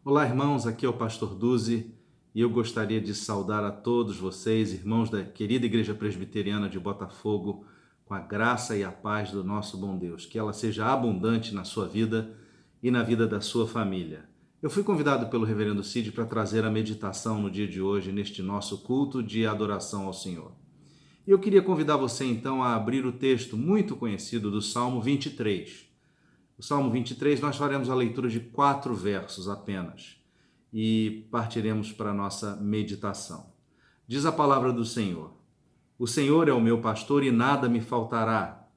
Olá, irmãos, aqui é o Pastor Duzi e eu gostaria de saudar a todos vocês, irmãos da querida Igreja Presbiteriana de Botafogo, com a graça e a paz do nosso bom Deus. Que ela seja abundante na sua vida e na vida da sua família. Eu fui convidado pelo Reverendo Cid para trazer a meditação no dia de hoje, neste nosso culto de adoração ao Senhor. E eu queria convidar você então a abrir o texto muito conhecido do Salmo 23. O Salmo 23, nós faremos a leitura de 4 versos apenas e partiremos para a nossa meditação. Diz a palavra do Senhor: O Senhor é o meu pastor e nada me faltará.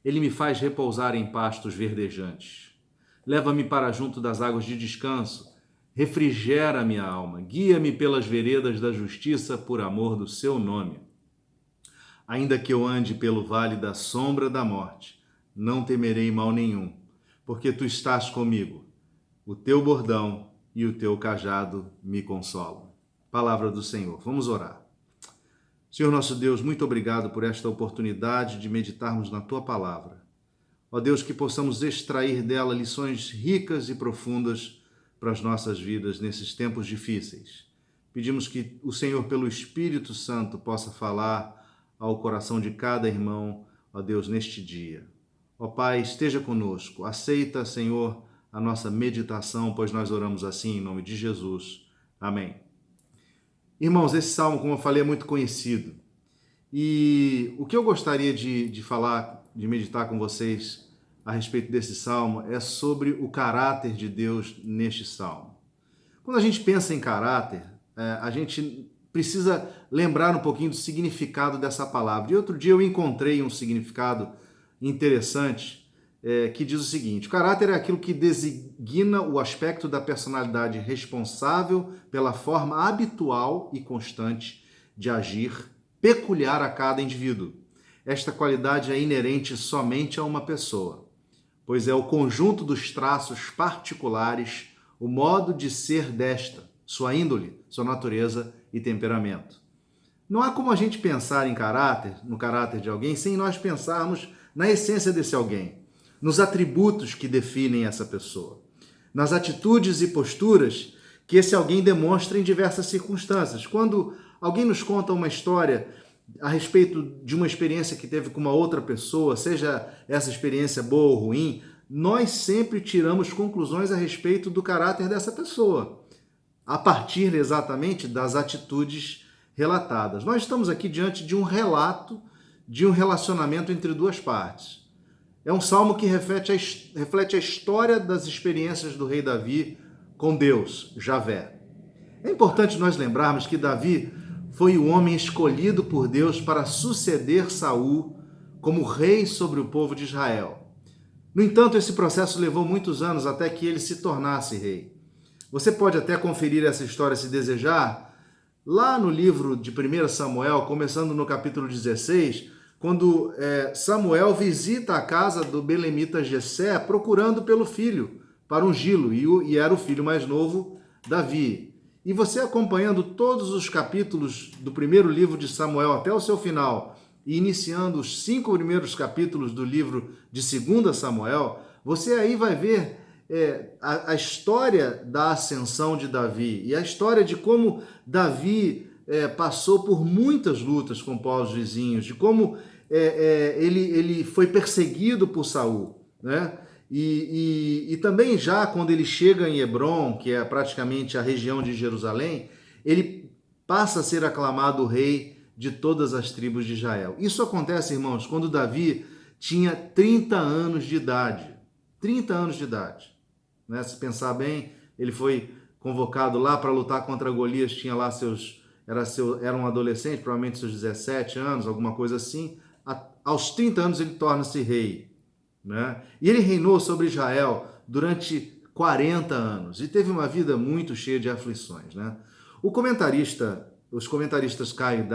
Ele me faz repousar em pastos verdejantes. Leva-me para junto das águas de descanso. Refrigera minha alma. Guia-me pelas veredas da justiça por amor do seu nome. Ainda que eu ande pelo vale da sombra da morte, não temerei mal nenhum, porque tu estás comigo. O teu bordão e o teu cajado me consolam. Palavra do Senhor. Vamos orar. Senhor nosso Deus, muito obrigado por esta oportunidade de meditarmos na tua palavra. Ó Deus, que possamos extrair dela lições ricas e profundas para as nossas vidas nesses tempos difíceis. Pedimos que o Senhor, pelo Espírito Santo, possa falar ao coração de cada irmão, ó Deus, neste dia. Ó Pai, esteja conosco. Aceita, Senhor, a nossa meditação, pois nós oramos assim em nome de Jesus. Amém. Irmãos, esse salmo, como eu falei, é muito conhecido. E o que eu gostaria de falar, de meditar com vocês a respeito desse salmo é sobre o caráter de Deus neste salmo. Quando a gente pensa em caráter, a gente precisa lembrar um pouquinho do significado dessa palavra. E outro dia eu encontrei um significado interessante que diz o seguinte: o caráter é aquilo que designa o aspecto da personalidade responsável pela forma habitual e constante de agir, peculiar a cada indivíduo. Esta qualidade é inerente somente a uma pessoa, pois é o conjunto dos traços particulares, o modo de ser desta, sua índole, sua natureza e temperamento. Não há como a gente pensar em caráter, no caráter de alguém, sem nós pensarmos na essência desse alguém, nos atributos que definem essa pessoa, nas atitudes e posturas que esse alguém demonstra em diversas circunstâncias. Quando alguém nos conta uma história a respeito de uma experiência que teve com uma outra pessoa, seja essa experiência boa ou ruim, nós sempre tiramos conclusões a respeito do caráter dessa pessoa, a partir exatamente das atitudes relatadas. Nós estamos aqui diante de um relato de um relacionamento entre duas partes. É um salmo que reflete a história das experiências do rei Davi com Deus, Javé. É importante nós lembrarmos que Davi foi o homem escolhido por Deus para suceder Saul como rei sobre o povo de Israel. No entanto, esse processo levou muitos anos até que ele se tornasse rei. Você pode até conferir essa história se desejar, lá no livro de 1 Samuel, começando no capítulo 16, quando Samuel visita a casa do belemita Jessé procurando pelo filho para ungí-lo, e era o filho mais novo, Davi. E você acompanhando todos os capítulos do primeiro livro de Samuel até o seu final, e iniciando os 5 primeiros capítulos do livro de 2 Samuel, você aí vai ver a história da ascensão de Davi e a história de como Davi passou por muitas lutas com povos vizinhos, de como ele foi perseguido por Saul, né? E também já quando ele chega em Hebrom, que é praticamente a região de Jerusalém, ele passa a ser aclamado rei de todas as tribos de Israel. Isso acontece, irmãos, quando Davi tinha 30 anos de idade. 30 anos de idade. Né? Se pensar bem, ele foi convocado lá para lutar contra Golias, tinha lá era um adolescente, provavelmente seus 17 anos, alguma coisa assim. Aos 30 anos ele torna-se rei. Né? E ele reinou sobre Israel durante 40 anos e teve uma vida muito cheia de aflições. Né? Os comentaristas Caio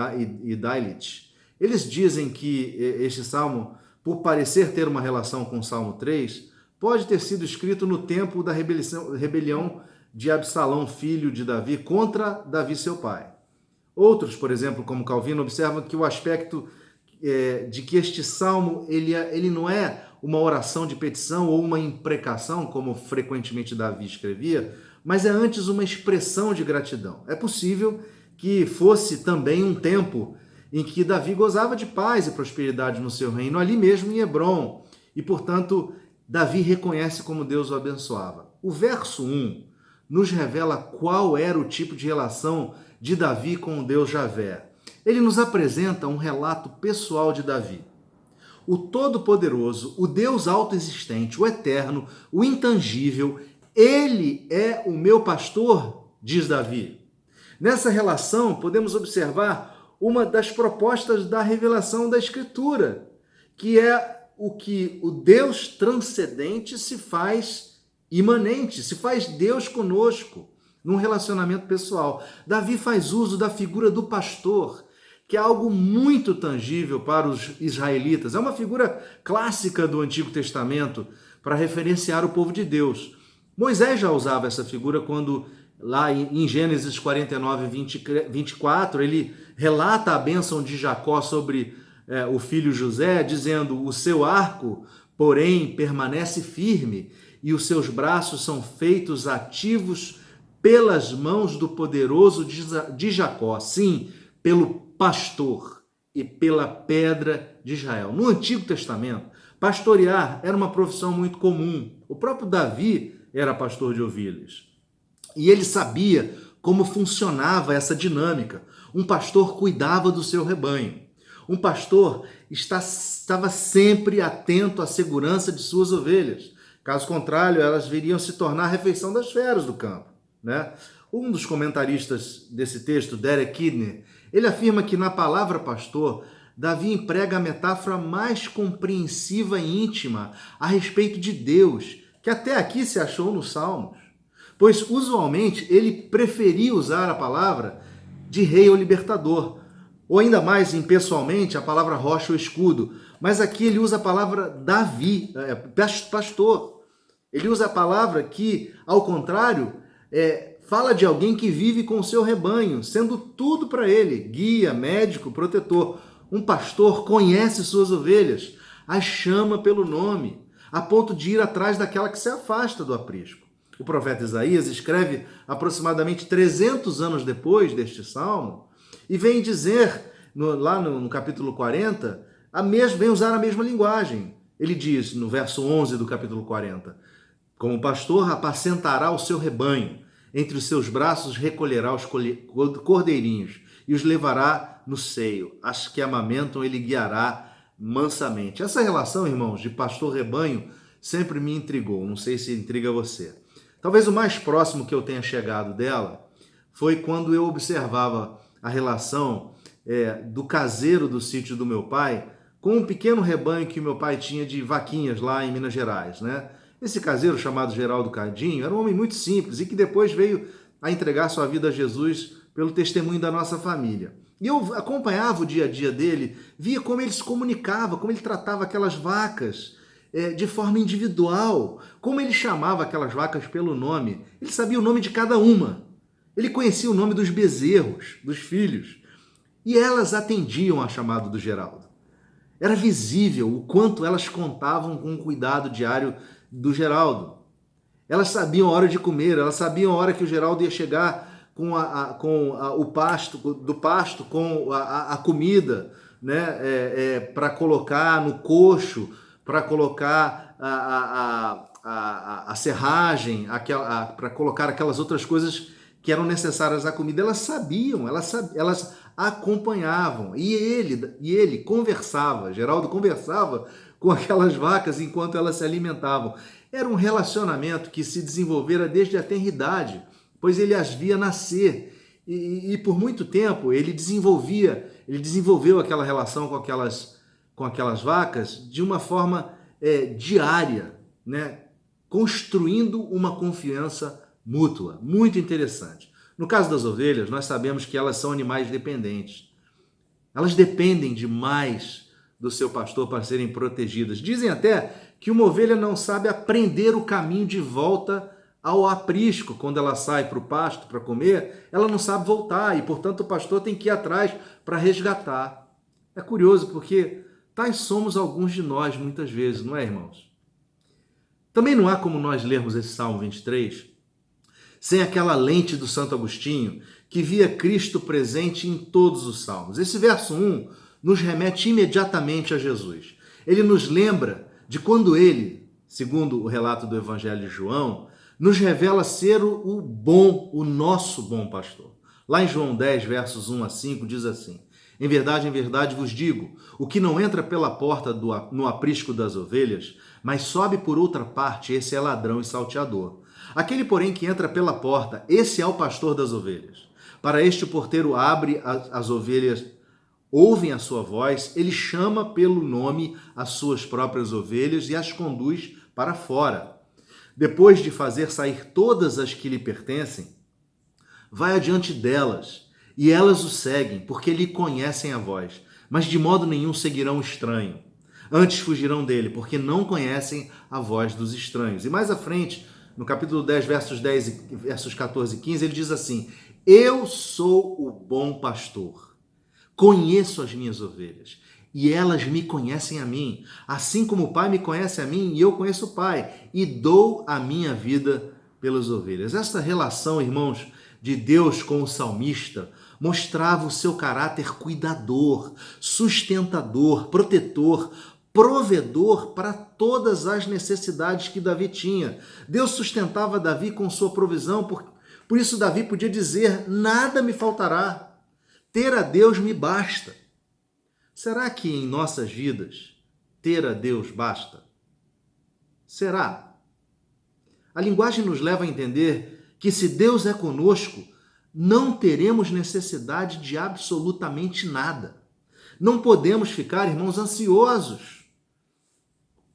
e Dailich, eles dizem que este salmo, por parecer ter uma relação com o Salmo 3, pode ter sido escrito no tempo da rebelião de Absalão, filho de Davi, contra Davi, seu pai. Outros, por exemplo, como Calvino, observam que o aspecto de que este salmo ele não é uma oração de petição ou uma imprecação, como frequentemente Davi escrevia, mas é antes uma expressão de gratidão. É possível que fosse também um tempo em que Davi gozava de paz e prosperidade no seu reino, ali mesmo em Hebrom, e, portanto, Davi reconhece como Deus o abençoava. O verso 1 nos revela qual era o tipo de relação de Davi com o Deus Javé. Ele nos apresenta um relato pessoal de Davi. O Todo-Poderoso, o Deus autoexistente, o Eterno, o Intangível, Ele é o meu pastor, diz Davi. Nessa relação, podemos observar uma das propostas da revelação da Escritura, que é o que o Deus transcendente se faz imanente, se faz Deus conosco, num relacionamento pessoal. Davi faz uso da figura do pastor, que é algo muito tangível para os israelitas. É uma figura clássica do Antigo Testamento para referenciar o povo de Deus. Moisés já usava essa figura quando, lá em Gênesis 49, 24, ele relata a bênção de Jacó sobre o filho José, dizendo: o seu arco, porém, permanece firme e os seus braços são feitos ativos pelas mãos do poderoso de Jacó, sim, pelo pastor e pela pedra de Israel. No Antigo Testamento, pastorear era uma profissão muito comum. O próprio Davi era pastor de ovelhas. E ele sabia como funcionava essa dinâmica. Um pastor cuidava do seu rebanho. Um pastor estava sempre atento à segurança de suas ovelhas. Caso contrário, elas viriam se tornar a refeição das feras do campo, né? Um dos comentaristas desse texto, Derek Kidner, ele afirma que na palavra pastor, Davi emprega a metáfora mais compreensiva e íntima a respeito de Deus, que até aqui se achou nos Salmos. Pois, usualmente, ele preferia usar a palavra de rei ou libertador, ou ainda mais impessoalmente, a palavra rocha ou escudo. Mas aqui ele usa a palavra Davi, pastor. Ele usa a palavra que, ao contrário, fala de alguém que vive com o seu rebanho, sendo tudo para ele, guia, médico, protetor. Um pastor conhece suas ovelhas, as chama pelo nome, a ponto de ir atrás daquela que se afasta do aprisco. O profeta Isaías escreve aproximadamente 300 anos depois deste salmo e vem dizer, lá no capítulo 40, vem usar a mesma linguagem. Ele diz, no verso 11 do capítulo 40, como pastor apacentará o seu rebanho, entre os seus braços recolherá os cordeirinhos e os levará no seio. As que amamentam ele guiará mansamente. Essa relação, irmãos, de pastor-rebanho sempre me intrigou. Não sei se intriga você. Talvez o mais próximo que eu tenha chegado dela foi quando eu observava a relação do caseiro do sítio do meu pai com um pequeno rebanho que meu pai tinha de vaquinhas lá em Minas Gerais, né? Esse caseiro, chamado Geraldo Cadinho, era um homem muito simples e que depois veio a entregar sua vida a Jesus pelo testemunho da nossa família. E eu acompanhava o dia a dia dele, via como ele se comunicava, como ele tratava aquelas vacas de forma individual, como ele chamava aquelas vacas pelo nome. Ele sabia o nome de cada uma. Ele conhecia o nome dos bezerros, dos filhos. E elas atendiam ao chamado do Geraldo. Era visível o quanto elas contavam com o cuidado diário do Geraldo. Elas sabiam a hora de comer, elas sabiam a hora que o Geraldo ia chegar com o pasto, com a comida, né, para colocar no coxo, para colocar a serragem, para colocar aquelas outras coisas que eram necessárias à comida. Elas sabiam, elas acompanhavam. E ele conversava, Geraldo conversava com aquelas vacas enquanto elas se alimentavam. Era um relacionamento que se desenvolvera desde a tenridade, pois ele as via nascer. E por muito tempo ele desenvolveu aquela relação com aquelas vacas de uma forma diária, né? Construindo uma confiança mútua. Muito interessante. No caso das ovelhas, nós sabemos que elas são animais dependentes. Elas dependem demais do seu pastor para serem protegidas. Dizem até que uma ovelha não sabe aprender o caminho de volta ao aprisco. Quando ela sai para o pasto para comer, ela não sabe voltar e, portanto, o pastor tem que ir atrás para resgatar. É curioso porque Tais somos alguns de nós, muitas vezes, não é, irmãos? Também não há como nós lermos esse Salmo 23 sem aquela lente do Santo Agostinho, que via Cristo presente em todos os salmos. Esse verso 1 nos remete imediatamente a Jesus. Ele nos lembra de quando ele, segundo o relato do Evangelho de João, nos revela ser o nosso bom pastor. Lá em João 10, versos 1 a 5, diz assim: em verdade vos digo, o que não entra pela porta no aprisco das ovelhas, mas sobe por outra parte, esse é ladrão e salteador. Aquele, porém, que entra pela porta, esse é o pastor das ovelhas. Para este o porteiro abre, as ovelhas ouvem a sua voz, ele chama pelo nome as suas próprias ovelhas e as conduz para fora. Depois de fazer sair todas as que lhe pertencem, vai adiante delas, e elas o seguem, porque lhe conhecem a voz, mas de modo nenhum seguirão o estranho. Antes fugirão dele, porque não conhecem a voz dos estranhos. E mais à frente, no capítulo 10, versos 14 e 15, ele diz assim: eu sou o bom pastor, conheço as minhas ovelhas, e elas me conhecem a mim, assim como o Pai me conhece a mim, e eu conheço o Pai, e dou a minha vida pelas ovelhas. Essa relação, irmãos, de Deus com o salmista mostrava o seu caráter cuidador, sustentador, protetor, provedor para todas as necessidades que Davi tinha. Deus sustentava Davi com sua provisão, por isso Davi podia dizer: nada me faltará, ter a Deus me basta. Será que em nossas vidas ter a Deus basta? Será? A linguagem nos leva a entender que se Deus é conosco, não teremos necessidade de absolutamente nada. Não podemos ficar, irmãos, ansiosos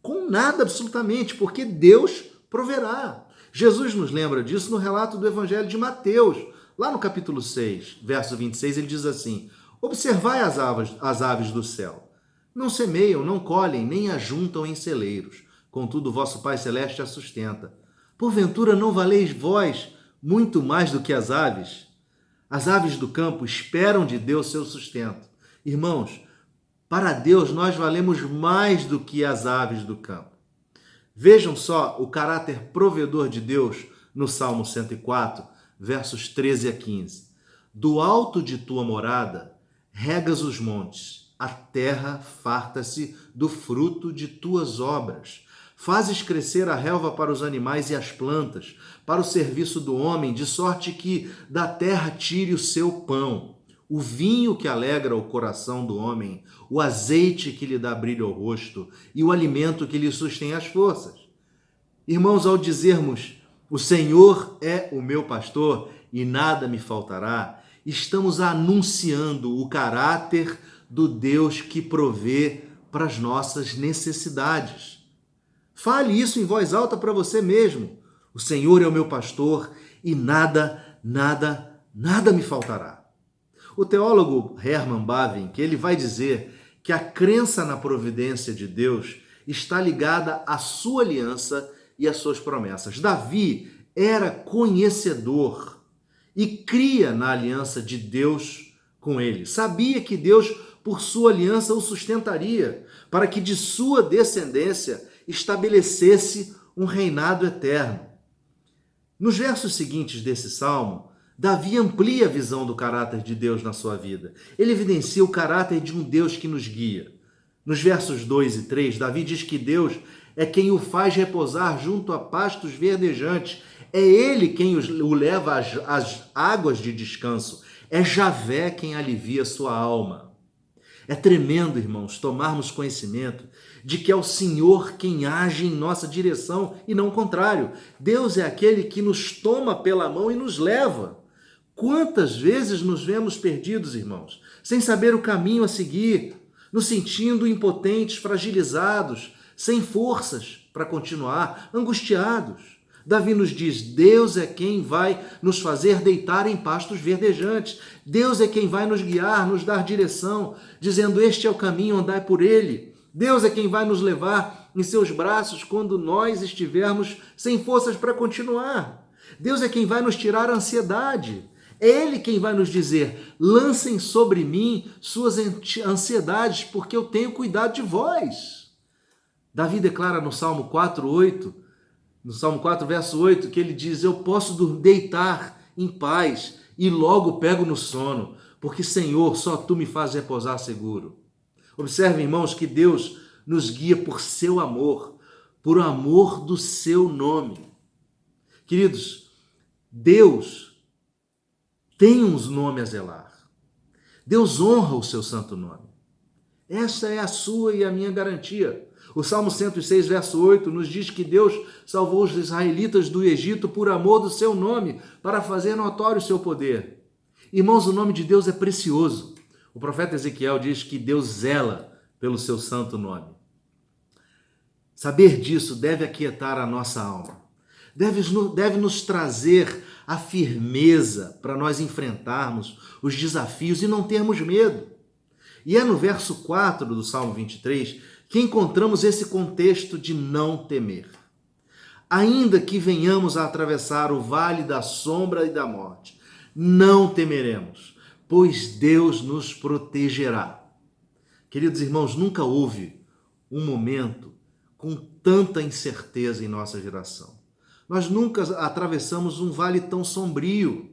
com nada absolutamente, porque Deus proverá. Jesus nos lembra disso no relato do Evangelho de Mateus. Lá no capítulo 6, verso 26, ele diz assim: observai as aves do céu. Não semeiam, não colhem, nem ajuntam em celeiros. Contudo, vosso Pai Celeste a sustenta. Porventura não valeis vós muito mais do que as aves? As aves do campo esperam de Deus seu sustento. Irmãos, para Deus nós valemos mais do que as aves do campo. Vejam só o caráter provedor de Deus no Salmo 104, versos 13 a 15. Do alto de tua morada, regas os montes, a terra farta-se do fruto de tuas obras. Fazes crescer a relva para os animais e as plantas, para o serviço do homem, de sorte que da terra tire o seu pão. O vinho que alegra o coração do homem, o azeite que lhe dá brilho ao rosto e o alimento que lhe sustém as forças. Irmãos, ao dizermos: o Senhor é o meu pastor e nada me faltará, estamos anunciando o caráter do Deus que provê para as nossas necessidades. Fale isso em voz alta para você mesmo. O Senhor é o meu pastor e nada me faltará. O teólogo Hermann Bavinck, ele vai dizer que a crença na providência de Deus está ligada à sua aliança e às suas promessas. Davi era conhecedor e cria na aliança de Deus com ele. Sabia que Deus, por sua aliança, o sustentaria, para que de sua descendência estabelecesse um reinado eterno. Nos versos seguintes desse salmo, Davi amplia a visão do caráter de Deus na sua vida. Ele evidencia o caráter de um Deus que nos guia. Nos versos 2 e 3, Davi diz que Deus é quem o faz repousar junto a pastos verdejantes. É Ele quem o leva às águas de descanso. É Javé quem alivia sua alma. É tremendo, irmãos, tomarmos conhecimento de que é o Senhor quem age em nossa direção e não o contrário. Deus é aquele que nos toma pela mão e nos leva. Quantas vezes nos vemos perdidos, irmãos, sem saber o caminho a seguir, nos sentindo impotentes, fragilizados, sem forças para continuar, angustiados. Davi nos diz: Deus é quem vai nos fazer deitar em pastos verdejantes. Deus é quem vai nos guiar, nos dar direção, dizendo: este é o caminho, andai por ele. Deus é quem vai nos levar em seus braços quando nós estivermos sem forças para continuar. Deus é quem vai nos tirar a ansiedade. É Ele quem vai nos dizer: lancem sobre mim suas ansiedades, porque eu tenho cuidado de vós. Davi declara no Salmo 4:8, no Salmo 4, verso 8, que ele diz: eu posso deitar em paz e logo pego no sono, porque, Senhor, só Tu me fazes repousar seguro. Observe, irmãos, que Deus nos guia por seu amor, por amor do seu nome. Queridos, Deus tem um nome a zelar. Deus honra o seu santo nome. Essa é a sua e a minha garantia. O Salmo 106, verso 8, nos diz que Deus salvou os israelitas do Egito por amor do seu nome, para fazer notório o seu poder. Irmãos, o nome de Deus é precioso. O profeta Ezequiel diz que Deus zela pelo seu santo nome. Saber disso deve aquietar a nossa alma. Deve nos trazer a firmeza para nós enfrentarmos os desafios e não termos medo. E é no verso 4 do Salmo 23 que encontramos esse contexto de não temer. Ainda que venhamos a atravessar o vale da sombra e da morte, não temeremos, pois Deus nos protegerá. Queridos irmãos, nunca houve um momento com tanta incerteza em nossa geração. Nós nunca atravessamos um vale tão sombrio,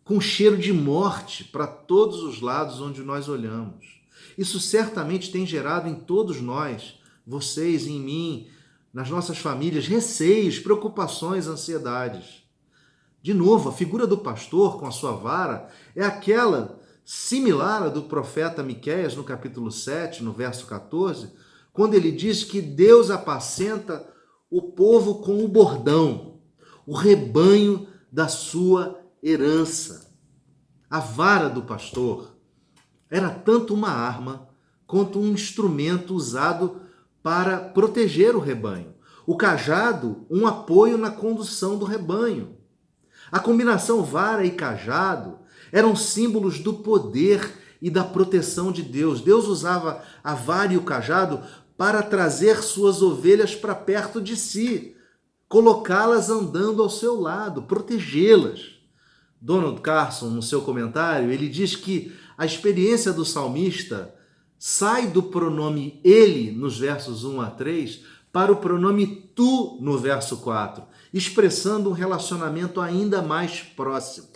com cheiro de morte para todos os lados onde nós olhamos. Isso certamente tem gerado em todos nós, vocês, em mim, nas nossas famílias, receios, preocupações, ansiedades. De novo, a figura do pastor com a sua vara é aquela similar à do profeta Miqueias, no capítulo 7, no verso 14, quando ele diz que Deus apacenta o povo com o bordão, o rebanho da sua herança. A vara do pastor era tanto uma arma quanto um instrumento usado para proteger o rebanho. O cajado, um apoio na condução do rebanho. A combinação vara e cajado eram símbolos do poder e da proteção de Deus. Deus usava a vara e o cajado para trazer suas ovelhas para perto de si, colocá-las andando ao seu lado, protegê-las. Donald Carson, no seu comentário, ele diz que a experiência do salmista sai do pronome ele, nos versos 1 a 3, para o pronome tu, no verso 4, expressando um relacionamento ainda mais próximo.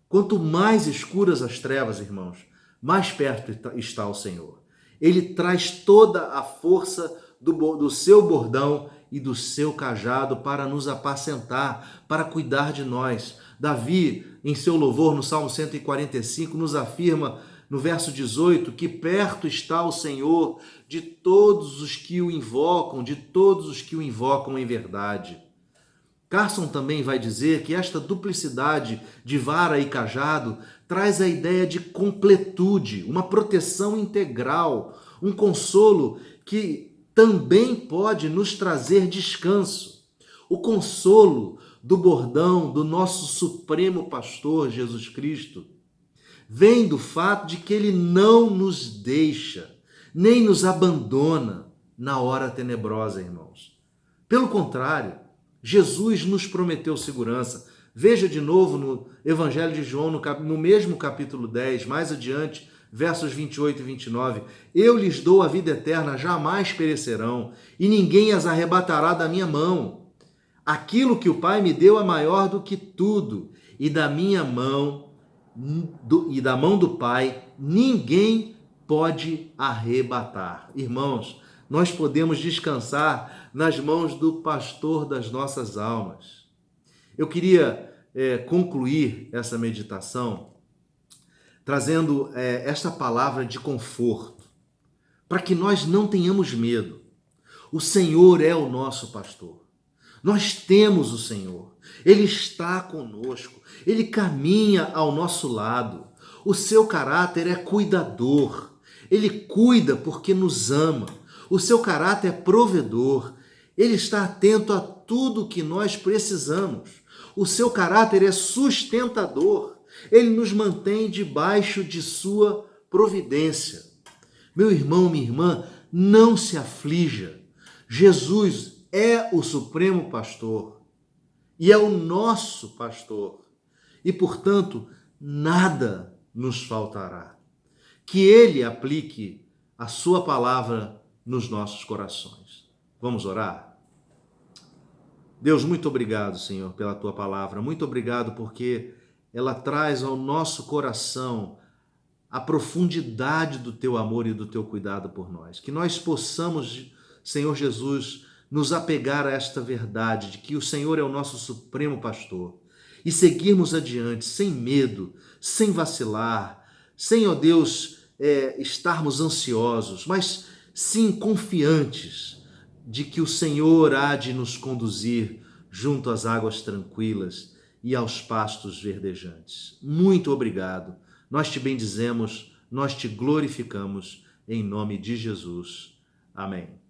Quanto mais escuras as trevas, irmãos, mais perto está o Senhor. Ele traz toda a força do seu bordão e do seu cajado para nos apacentar, para cuidar de nós. Davi, em seu louvor, no Salmo 145, nos afirma, no verso 18, que perto está o Senhor de todos os que o invocam, de todos os que o invocam em verdade. Carson também vai dizer que esta duplicidade de vara e cajado traz a ideia de completude, uma proteção integral, um consolo que também pode nos trazer descanso. O consolo do bordão do nosso supremo pastor Jesus Cristo vem do fato de que ele não nos deixa, nem nos abandona na hora tenebrosa, irmãos. Pelo contrário, Jesus nos prometeu segurança. Veja de novo no Evangelho de João, no mesmo capítulo 10, mais adiante, versos 28 e 29. Eu lhes dou a vida eterna, jamais perecerão, e ninguém as arrebatará da minha mão. Aquilo que o Pai me deu é maior do que tudo, e da minha mão e da mão do Pai ninguém pode arrebatar. Irmãos, nós podemos descansar nas mãos do pastor das nossas almas. Eu queria concluir essa meditação trazendo esta palavra de conforto, para que nós não tenhamos medo. O Senhor é o nosso pastor. Nós temos o Senhor. Ele está conosco. Ele caminha ao nosso lado. O seu caráter é cuidador. Ele cuida porque nos ama. O seu caráter é provedor. Ele está atento a tudo que nós precisamos. O seu caráter é sustentador. Ele nos mantém debaixo de sua providência. Meu irmão, minha irmã, não se aflija. Jesus é o supremo pastor e é o nosso pastor. e, portanto, nada nos faltará. Que Ele aplique a sua palavra nos nossos corações. Vamos orar? Deus, muito obrigado, Senhor, pela tua palavra. Muito obrigado porque ela traz ao nosso coração a profundidade do teu amor e do teu cuidado por nós. Que nós possamos, Senhor Jesus, nos apegar a esta verdade de que o Senhor é o nosso supremo pastor e seguirmos adiante sem medo, sem vacilar, sem, ó Deus, estarmos ansiosos, mas sim confiantes de que o Senhor há de nos conduzir junto às águas tranquilas e aos pastos verdejantes. Muito obrigado. Nós te bendizemos, nós te glorificamos, em nome de Jesus. Amém.